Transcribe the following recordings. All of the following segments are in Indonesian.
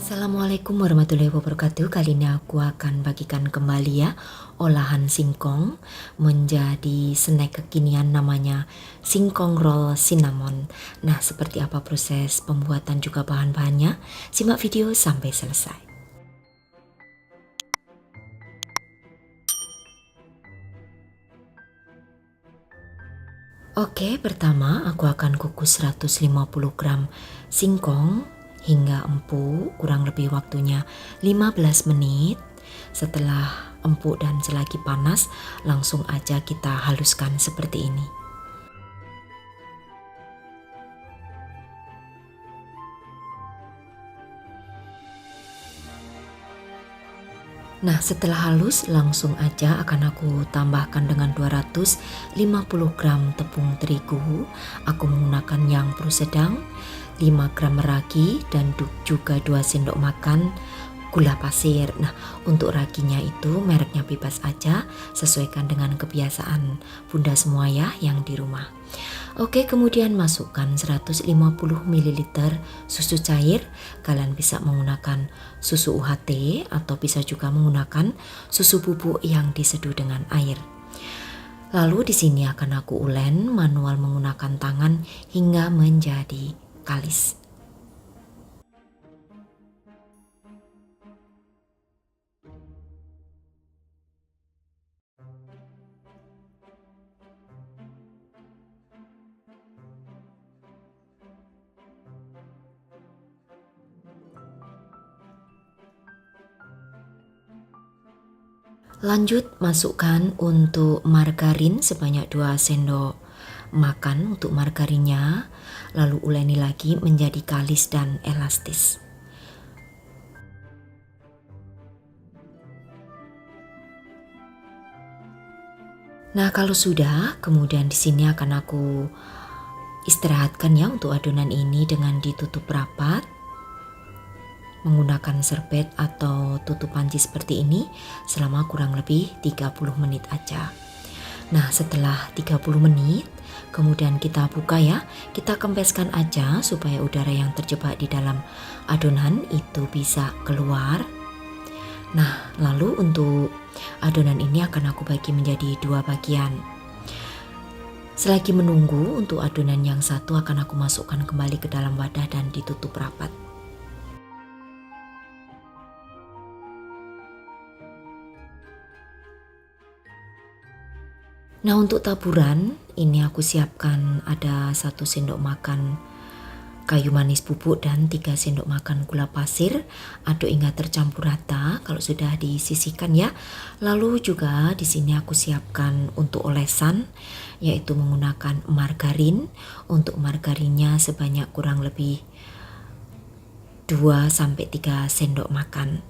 Assalamualaikum warahmatullahi wabarakatuh. Kali ini aku akan bagikan kembali ya olahan singkong menjadi snack kekinian namanya singkong roll cinnamon. Nah, seperti apa proses pembuatan juga bahan-bahannya? Simak video sampai selesai. Oke, pertama aku akan kukus 150 gram singkong hingga empuk, kurang lebih waktunya 15 menit. Setelah empuk dan selagi panas, langsung aja kita haluskan seperti ini. Nah, setelah halus langsung aja akan aku tambahkan dengan 250 gram tepung terigu. Aku menggunakan yang pro sedang, 5 gram ragi dan juga 2 sendok makan gula pasir. Nah, untuk raginya itu mereknya bebas aja, sesuaikan dengan kebiasaan Bunda semua ya yang di rumah. Oke, kemudian masukkan 150 ml susu cair. Kalian bisa menggunakan susu UHT atau bisa juga menggunakan susu bubuk yang diseduh dengan air. Lalu di sini akan aku ulen manual menggunakan tangan hingga menjadi kalis. Lanjut masukkan untuk margarin sebanyak 2 sendok makan untuk margarinnya, lalu uleni lagi menjadi kalis dan elastis. Nah, kalau sudah, kemudian di sini akan aku istirahatkan ya untuk adonan ini dengan ditutup rapat menggunakan serbet atau tutup panci seperti ini selama kurang lebih 30 menit aja. Nah, setelah 30 menit kemudian kita buka ya, kita kempeskan aja supaya udara yang terjebak di dalam adonan itu bisa keluar. Nah, lalu untuk adonan ini akan aku bagi menjadi 2 bagian. Selagi menunggu untuk adonan yang satu akan aku masukkan kembali ke dalam wadah dan ditutup rapat. Nah, untuk taburan ini aku siapkan ada 1 sendok makan kayu manis bubuk dan 3 sendok makan gula pasir. Aduk hingga tercampur rata kalau sudah disisihkan ya. Lalu juga di sini aku siapkan untuk olesan yaitu menggunakan margarin. Untuk margarinnya sebanyak kurang lebih 2-3 sendok makan.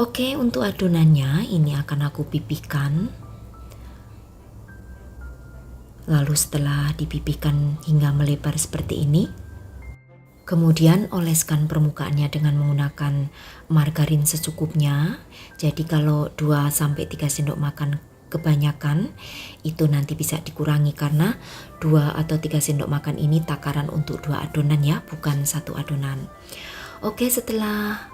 Oke, untuk adonannya ini akan aku pipihkan. Lalu setelah dipipihkan hingga melebar seperti ini, kemudian oleskan permukaannya dengan menggunakan margarin secukupnya. Jadi kalau 2-3 sendok makan kebanyakan, itu nanti bisa dikurangi karena 2 atau 3 sendok makan ini takaran untuk 2 adonan ya, bukan 1 adonan. Oke, setelah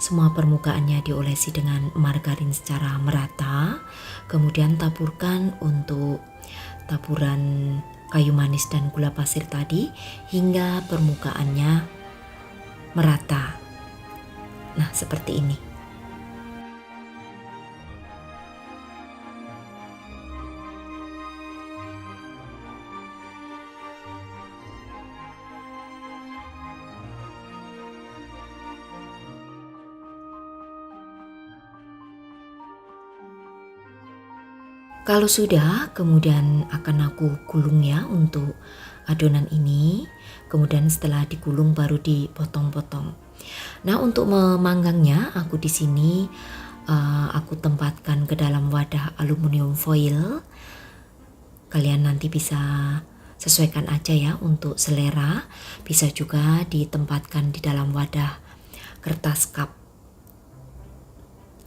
semua permukaannya diolesi dengan margarin secara merata, kemudian taburkan untuk taburan kayu manis dan gula pasir tadi hingga permukaannya merata. Nah, seperti ini. Kalau sudah, kemudian akan aku gulung ya untuk adonan ini. Kemudian setelah digulung baru dipotong-potong. Nah, untuk memanggangnya aku di sini aku tempatkan ke dalam wadah aluminium foil. Kalian nanti bisa sesuaikan aja ya untuk selera. Bisa juga ditempatkan di dalam wadah kertas cup.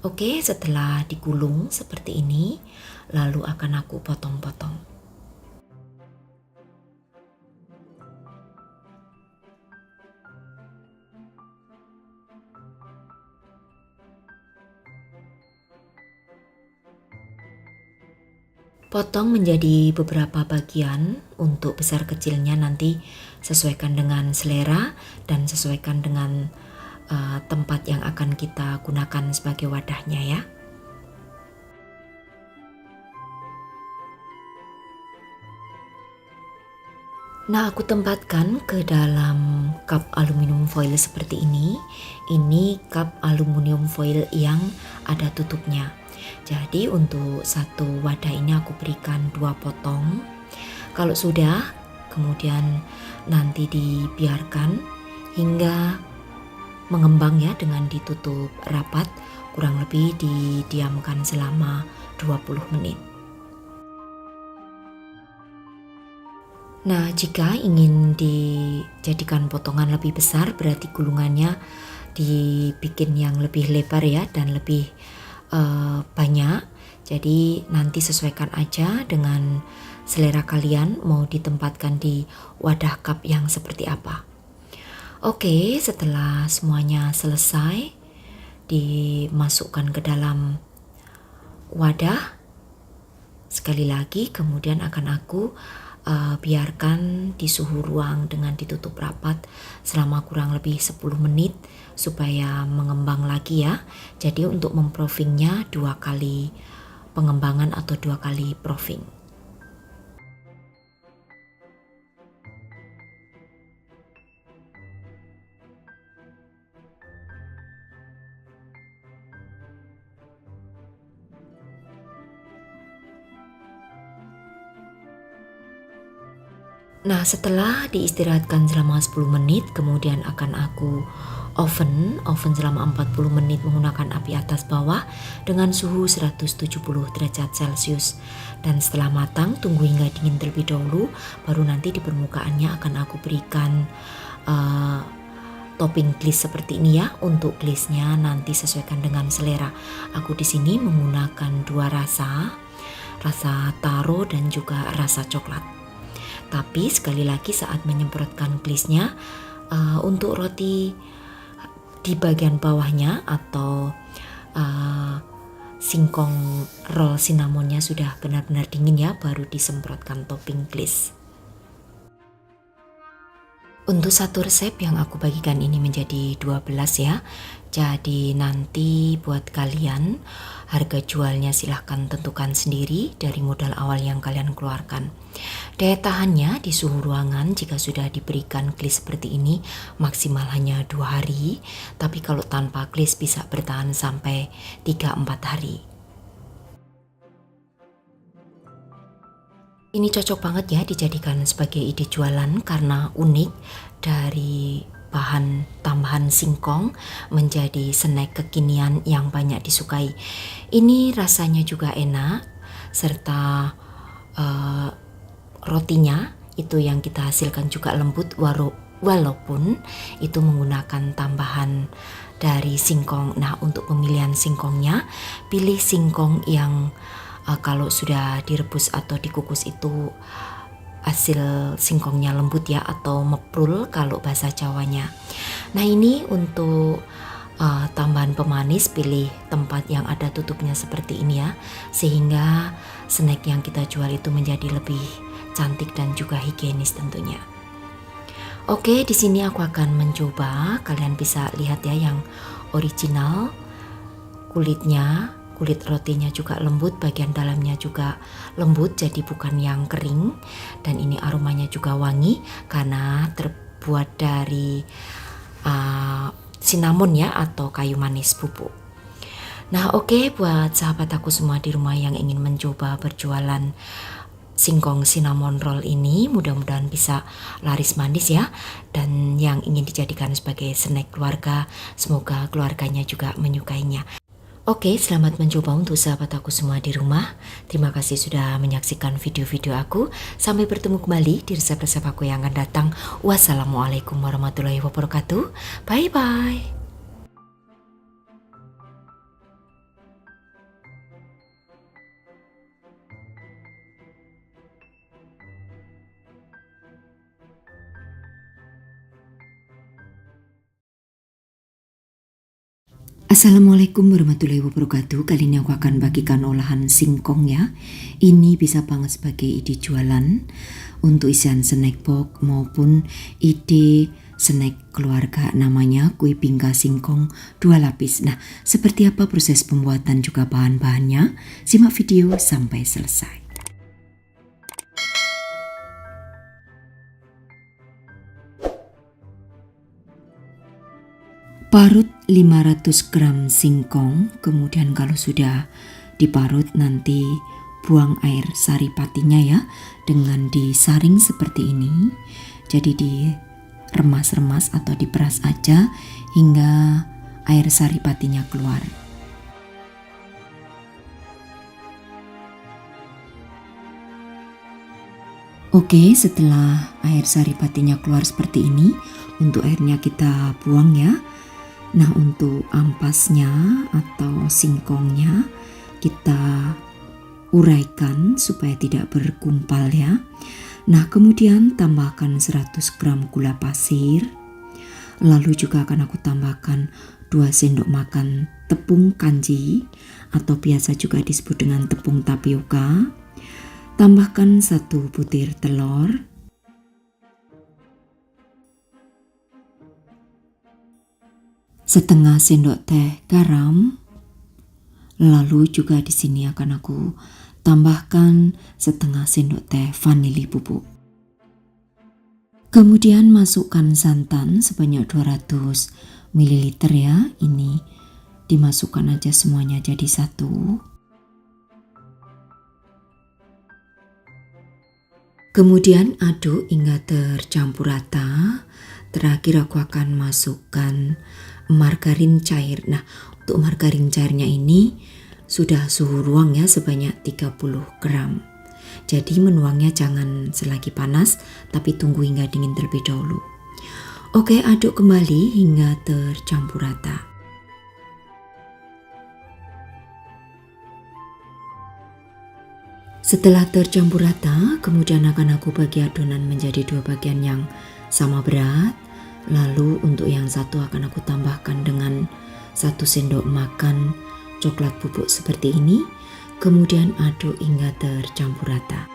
Oke, setelah digulung seperti ini, lalu akan aku potong-potong. Potong menjadi beberapa bagian, untuk besar kecilnya nanti sesuaikan dengan selera dan sesuaikan dengan tempat yang akan kita gunakan sebagai wadahnya ya. Nah, aku tempatkan ke dalam cup aluminium foil seperti ini. Ini cup aluminium foil yang ada tutupnya. Jadi untuk satu wadah ini aku berikan 2 potong. Kalau sudah, kemudian nanti dibiarkan hingga mengembang ya, dengan ditutup rapat, kurang lebih didiamkan selama 20 menit. Nah, jika ingin dijadikan potongan lebih besar, berarti gulungannya dibikin yang lebih lebar ya, dan lebih banyak. Jadi nanti sesuaikan aja dengan selera kalian mau ditempatkan di wadah cup yang seperti apa. Oke, setelah semuanya selesai, dimasukkan ke dalam wadah. Sekali lagi, kemudian akan aku biarkan di suhu ruang dengan ditutup rapat selama kurang lebih 10 menit supaya mengembang lagi ya. Jadi untuk memproofingnya 2 kali pengembangan atau 2 kali proofing. Nah, setelah diistirahatkan selama 10 menit, kemudian akan aku oven selama 40 menit menggunakan api atas bawah dengan suhu 170 derajat Celcius. Dan setelah matang, tunggu hingga dingin terlebih dahulu, baru nanti di permukaannya akan aku berikan topping glaze seperti ini ya. Untuk glaze-nya nanti sesuaikan dengan selera. Aku di sini menggunakan 2 rasa taro dan juga rasa coklat. Tapi sekali lagi saat menyemprotkan glaze-nya, untuk roti di bagian bawahnya atau singkong roll cinnamonnya sudah benar-benar dingin ya, baru disemprotkan topping glaze. Untuk satu resep yang aku bagikan ini menjadi 12 ya. Jadi nanti buat kalian, harga jualnya silahkan tentukan sendiri dari modal awal yang kalian keluarkan. Daya tahannya di suhu ruangan jika sudah diberikan glaze seperti ini maksimal hanya 2 hari. Tapi kalau tanpa glaze bisa bertahan sampai 3-4 hari. Ini cocok banget ya dijadikan sebagai ide jualan karena unik, dari bahan tambahan singkong menjadi snack kekinian yang banyak disukai. Ini rasanya juga enak, serta rotinya itu yang kita hasilkan juga lembut walaupun itu menggunakan tambahan dari singkong. Nah, untuk pemilihan singkongnya, pilih singkong yang kalau sudah direbus atau dikukus itu hasil singkongnya lembut ya, atau meprul kalau bahasa Jawanya. Nah, ini untuk tambahan pemanis, pilih tempat yang ada tutupnya seperti ini ya, sehingga snack yang kita jual itu menjadi lebih cantik dan juga higienis tentunya. Oke, di sini aku akan mencoba. Kalian bisa lihat ya yang original, kulit rotinya juga lembut, bagian dalamnya juga lembut, jadi bukan yang kering. Dan ini aromanya juga wangi karena terbuat dari cinnamon ya, atau kayu manis bubuk. Nah, oke, buat sahabat aku semua di rumah yang ingin mencoba berjualan singkong cinnamon roll ini, mudah-mudahan bisa laris manis ya. Dan yang ingin dijadikan sebagai snack keluarga, semoga keluarganya juga menyukainya. Oke, selamat mencoba untuk sahabat aku semua di rumah. Terima kasih sudah menyaksikan video-video aku. Sampai bertemu kembali di resep-resep aku yang akan datang. Wassalamualaikum warahmatullahi wabarakatuh. Bye-bye. Assalamualaikum warahmatullahi wabarakatuh. Kali ini aku akan bagikan olahan singkong ya. Ini bisa banget sebagai ide jualan untuk isian snack box maupun ide snack keluarga, namanya kue bingka singkong 2 lapis. Nah, seperti apa proses pembuatan juga bahan-bahannya? Simak video sampai selesai. Parut 500 gram singkong, kemudian kalau sudah diparut nanti buang air sari patinya ya, dengan disaring seperti ini. Jadi diremas-remas atau diperas aja hingga air sari patinya keluar. Oke, setelah air sari patinya keluar seperti ini, untuk airnya kita buang ya. Nah, untuk ampasnya atau singkongnya kita uraikan supaya tidak bergumpal ya. Nah, kemudian tambahkan 100 gram gula pasir. Lalu juga akan aku tambahkan 2 sendok makan tepung kanji atau biasa juga disebut dengan tepung tapioka. Tambahkan 1 butir telur. Setengah sendok teh garam, lalu juga di sini akan aku tambahkan setengah sendok teh vanili bubuk. Kemudian masukkan santan sebanyak 200 ml ya, ini dimasukkan aja semuanya jadi satu. Kemudian aduk hingga tercampur rata. Terakhir aku akan masukkan margarin cair. Nah, untuk margarin cairnya ini sudah suhu ruang ya, sebanyak 30 gram. Jadi menuangnya jangan selagi panas, tapi tunggu hingga dingin terlebih dahulu. Oke, aduk kembali hingga tercampur rata. Setelah tercampur rata, kemudian akan aku bagi adonan menjadi 2 bagian yang sama berat. Lalu untuk yang satu akan aku tambahkan dengan 1 sendok makan coklat bubuk seperti ini. Kemudian aduk hingga tercampur rata.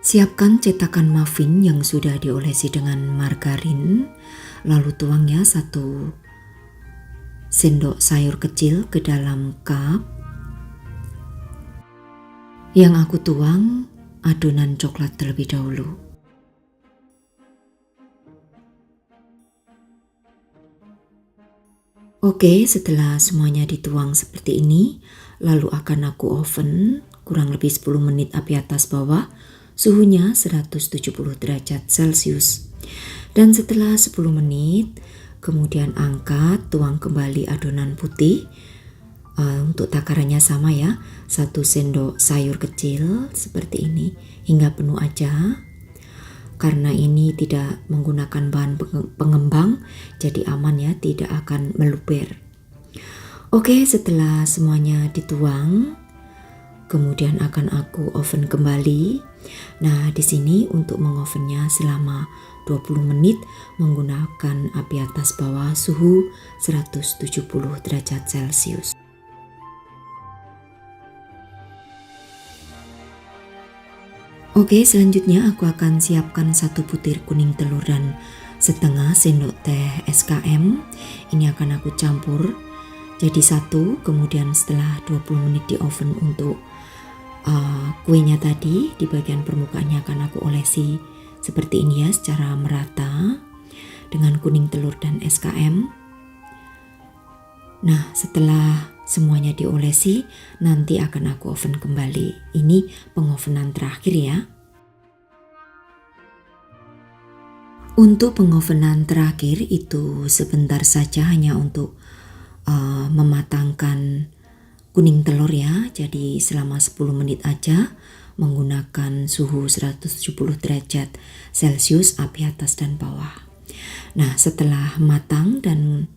Siapkan cetakan muffin yang sudah diolesi dengan margarin. Lalu tuang ya 1 sendok sayur kecil ke dalam cup. Yang aku tuang adonan coklat terlebih dahulu. Oke, setelah semuanya dituang seperti ini, lalu akan aku oven kurang lebih 10 menit api atas bawah, suhunya 170 derajat Celcius. Dan setelah 10 menit, kemudian angkat, tuang kembali adonan putih. Untuk takarannya sama ya, 1 sendok sayur kecil seperti ini hingga penuh aja. Karena ini tidak menggunakan bahan pengembang, jadi aman ya, tidak akan meluber. Oke, setelah semuanya dituang, kemudian akan aku oven kembali. Nah, di sini untuk mengovennya selama 20 menit menggunakan api atas bawah, suhu 170 derajat Celcius. Oke, selanjutnya aku akan siapkan 1 butir kuning telur dan setengah sendok teh SKM. Ini akan aku campur jadi satu. Kemudian setelah 20 menit di oven untuk kuenya tadi, di bagian permukaannya akan aku olesi seperti ini ya, secara merata dengan kuning telur dan SKM. Nah, setelah semuanya diolesi, nanti akan aku oven kembali. Ini pengovenan terakhir ya. Untuk pengovenan terakhir itu sebentar saja, hanya untuk mematangkan kuning telur ya. Jadi selama 10 menit aja menggunakan suhu 170 derajat Celcius api atas dan bawah. Nah, setelah matang dan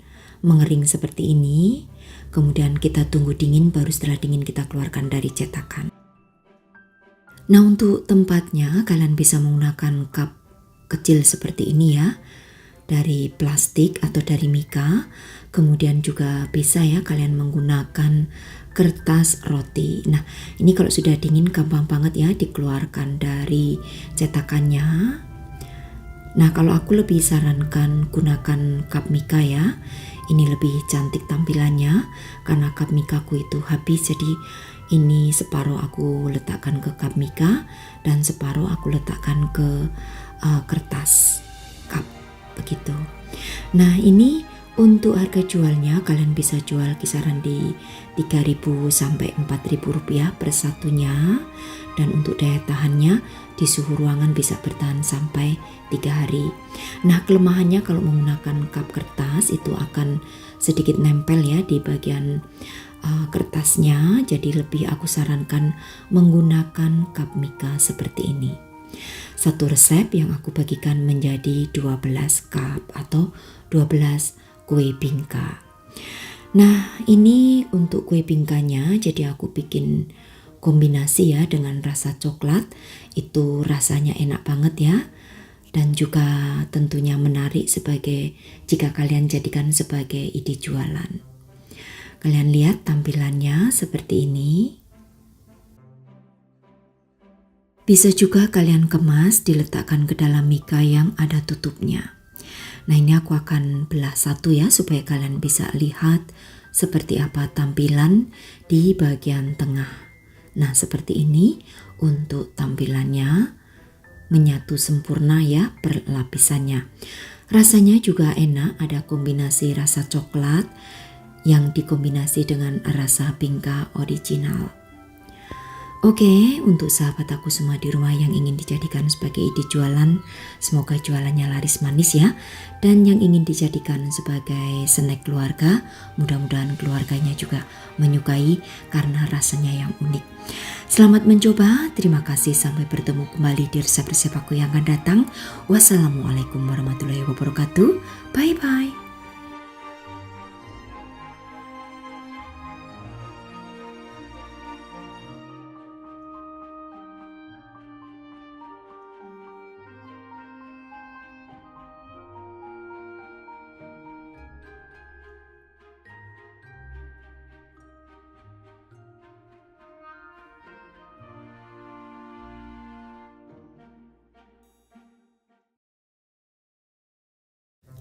mengering seperti ini, kemudian kita tunggu dingin, baru setelah dingin kita keluarkan dari cetakan. Nah, untuk tempatnya kalian bisa menggunakan cup kecil seperti ini ya, dari plastik atau dari mika. Kemudian juga bisa ya kalian menggunakan kertas roti. Nah, ini kalau sudah dingin gampang banget ya dikeluarkan dari cetakannya. Nah, kalau aku lebih sarankan gunakan cup mika ya. Ini lebih cantik tampilannya karena cup mikaku itu habis, jadi ini separuh aku letakkan ke cup mika dan separuh aku letakkan ke kertas cup begitu. Nah, ini untuk harga jualnya kalian bisa jual kisaran di 3.000 sampai 4.000 rupiah per satunya, dan untuk daya tahannya di suhu ruangan bisa bertahan sampai 3 hari. Nah, kelemahannya kalau menggunakan cup kertas itu akan sedikit nempel ya di bagian kertasnya, jadi lebih aku sarankan menggunakan cup mika seperti ini. Satu resep yang aku bagikan menjadi 12 cup atau 12 kue bingka. Nah, ini untuk kue bingkanya, jadi aku bikin kombinasi ya dengan rasa coklat. Itu rasanya enak banget ya, dan juga tentunya menarik sebagai jika kalian jadikan sebagai ide jualan. Kalian lihat tampilannya seperti ini. Bisa juga kalian kemas, diletakkan ke dalam mika yang ada tutupnya. Nah, ini aku akan belah satu ya supaya kalian bisa lihat seperti apa tampilan di bagian tengah. Nah, seperti ini untuk tampilannya, menyatu sempurna ya per lapisannya. Rasanya juga enak, ada kombinasi rasa coklat yang dikombinasi dengan rasa bingka original. Oke, untuk sahabat aku semua di rumah yang ingin dijadikan sebagai ide jualan, semoga jualannya laris manis ya. Dan yang ingin dijadikan sebagai snack keluarga, mudah-mudahan keluarganya juga menyukai karena rasanya yang unik. Selamat mencoba, terima kasih, sampai bertemu kembali di resep-resep aku yang akan datang. Wassalamualaikum warahmatullahi wabarakatuh, bye-bye.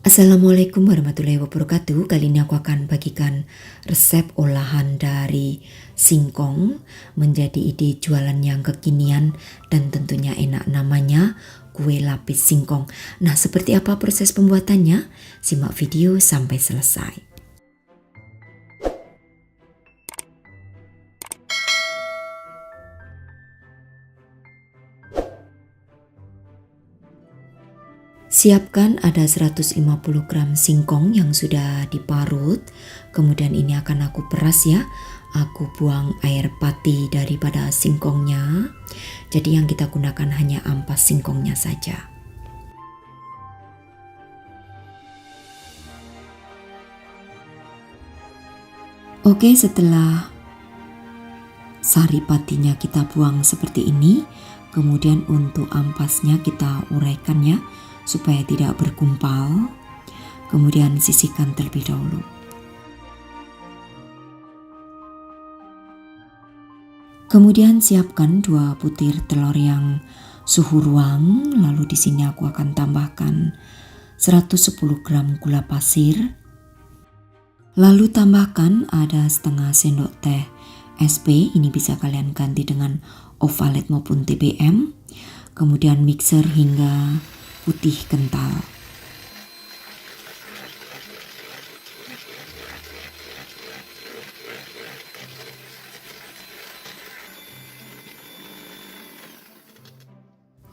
Assalamualaikum warahmatullahi wabarakatuh. Kali ini aku akan bagikan resep olahan dari singkong menjadi ide jualan yang kekinian dan tentunya enak, namanya kue lapis singkong. Nah, seperti apa proses pembuatannya? Simak video sampai selesai. Siapkan ada 150 gram singkong yang sudah diparut. Kemudian ini akan aku peras ya. Aku buang air pati daripada singkongnya. Jadi yang kita gunakan hanya ampas singkongnya saja. Oke, setelah sari patinya kita buang seperti ini, kemudian untuk ampasnya kita uraikan ya, supaya tidak bergumpal. Kemudian sisihkan terlebih dahulu. Kemudian siapkan 2 butir telur yang suhu ruang. Lalu di sini aku akan tambahkan 110 gram gula pasir. Lalu tambahkan ada setengah sendok teh SP, ini bisa kalian ganti dengan ovalet maupun TBM. Kemudian mixer hingga putih kental.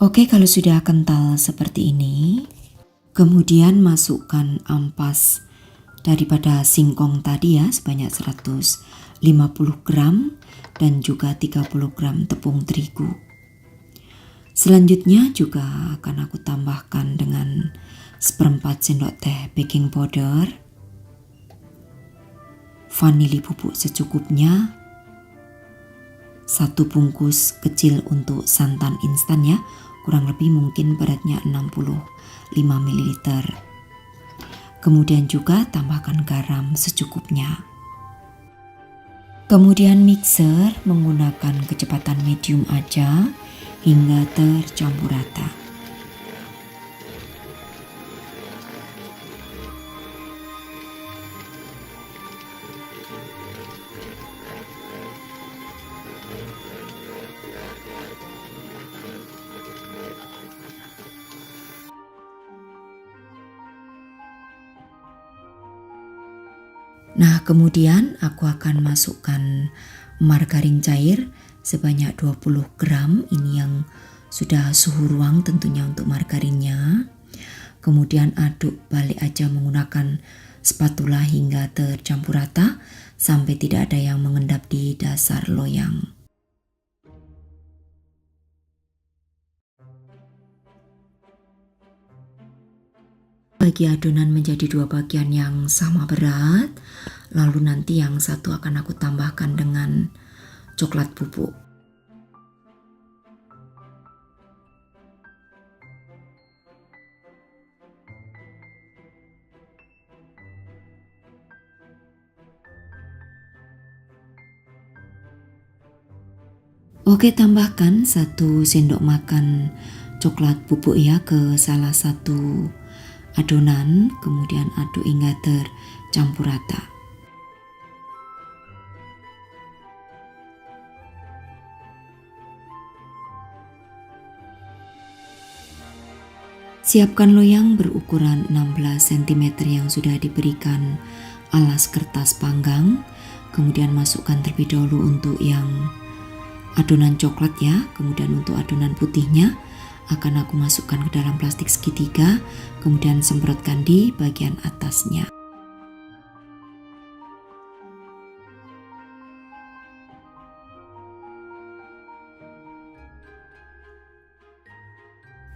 Oke, kalau sudah kental seperti ini, kemudian masukkan ampas daripada singkong tadi ya, sebanyak 150 gram dan juga 30 gram tepung terigu. Selanjutnya juga akan aku tambahkan dengan 1/4 sendok teh baking powder, vanili bubuk secukupnya, satu bungkus kecil untuk santan instan ya, kurang lebih mungkin beratnya 65 ml. Kemudian juga tambahkan garam secukupnya. Kemudian mixer menggunakan kecepatan medium aja hingga tercampur rata. Nah, kemudian aku akan masukkan margarin cair sebanyak 20 gram. Ini yang sudah suhu ruang tentunya untuk margarinnya. Kemudian aduk balik aja menggunakan spatula hingga tercampur rata sampai tidak ada yang mengendap di dasar loyang. Bagi adonan menjadi dua bagian yang sama berat, lalu nanti yang satu akan aku tambahkan dengan coklat bubuk. Oke, tambahkan 1 sendok makan coklat bubuk ya ke salah satu adonan, kemudian aduk hingga tercampur rata. Siapkan loyang berukuran 16 cm yang sudah diberikan alas kertas panggang, kemudian masukkan terlebih dahulu untuk yang adonan coklat ya, kemudian untuk adonan putihnya akan aku masukkan ke dalam plastik segitiga, kemudian semprotkan di bagian atasnya.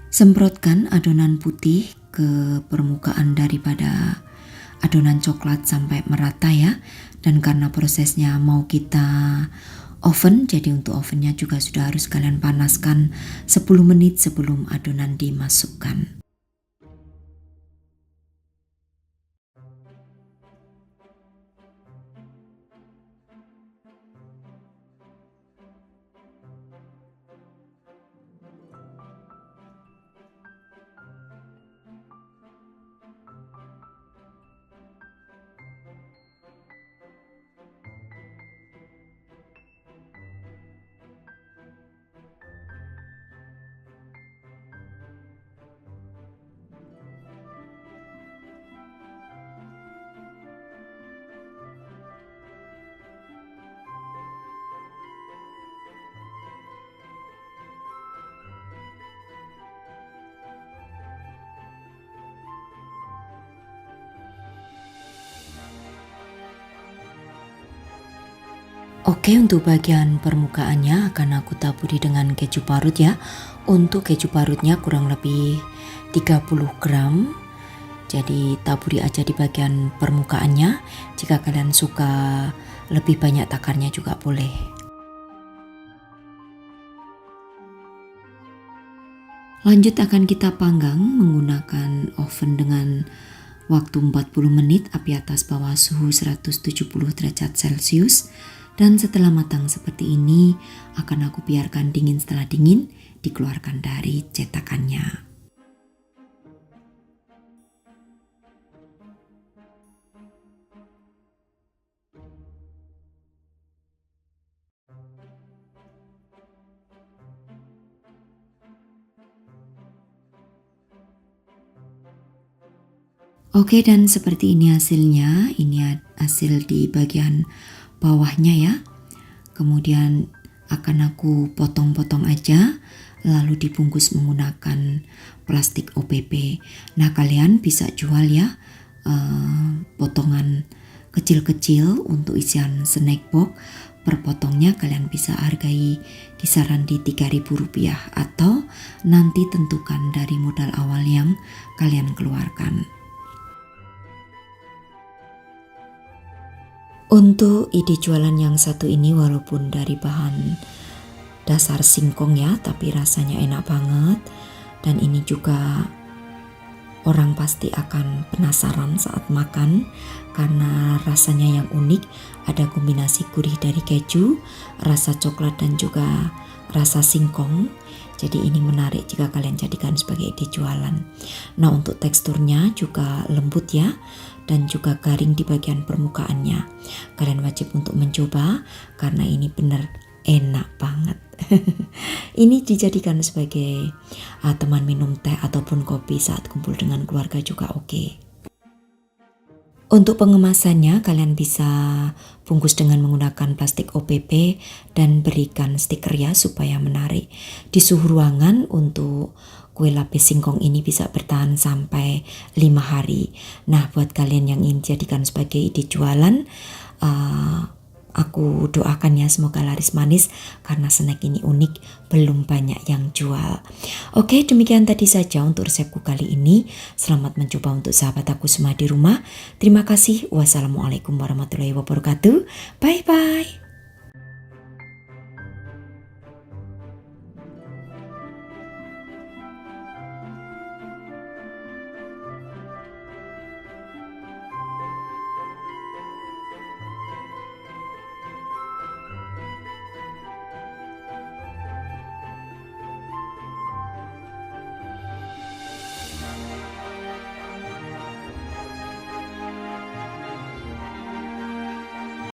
Semprotkan adonan putih ke permukaan daripada adonan coklat sampai merata ya. Dan karena prosesnya mau kita oven, jadi untuk ovennya juga sudah harus kalian panaskan 10 menit sebelum adonan dimasukkan. Oke, untuk bagian permukaannya akan aku taburi dengan keju parut ya. Untuk keju parutnya kurang lebih 30 gram. Jadi taburi aja di bagian permukaannya. Jika kalian suka lebih banyak takarnya juga boleh. Lanjut akan kita panggang menggunakan oven dengan waktu 40 menit, api atas bawah suhu 170 derajat Celcius. Dan setelah matang seperti ini, akan aku biarkan dingin. Setelah dingin, dikeluarkan dari cetakannya. Oke, dan seperti ini hasilnya. Ini hasil di bagian bawahnya ya. Kemudian akan aku potong-potong aja, lalu dibungkus menggunakan plastik OPP. Nah, kalian bisa jual ya potongan kecil-kecil untuk isian snack box. Per potongnya kalian bisa hargai kisaran di Rp3.000 atau nanti tentukan dari modal awal yang kalian keluarkan. Untuk ide jualan yang satu ini, walaupun dari bahan dasar singkong ya, tapi rasanya enak banget. Dan ini juga orang pasti akan penasaran saat makan karena rasanya yang unik. Ada kombinasi gurih dari keju, rasa coklat dan juga rasa singkong. Jadi ini menarik jika kalian jadikan sebagai ide jualan. Nah, untuk teksturnya juga lembut ya, dan juga garing di bagian permukaannya. Kalian wajib untuk mencoba karena ini benar enak banget. Ini dijadikan sebagai teman minum teh ataupun kopi saat kumpul dengan keluarga juga oke. Untuk pengemasannya kalian bisa bungkus dengan menggunakan plastik OPP dan berikan stiker ya supaya menarik. Di suhu ruangan untuk kue lapis singkong ini bisa bertahan sampai 5 hari. Nah, buat kalian yang ingin jadikan sebagai ide jualan, aku doakan ya semoga laris manis karena snack ini unik, belum banyak yang jual. Oke, demikian tadi saja untuk resepku kali ini. Selamat mencoba untuk sahabat aku semua di rumah. Terima kasih. Wassalamualaikum warahmatullahi wabarakatuh. Bye bye.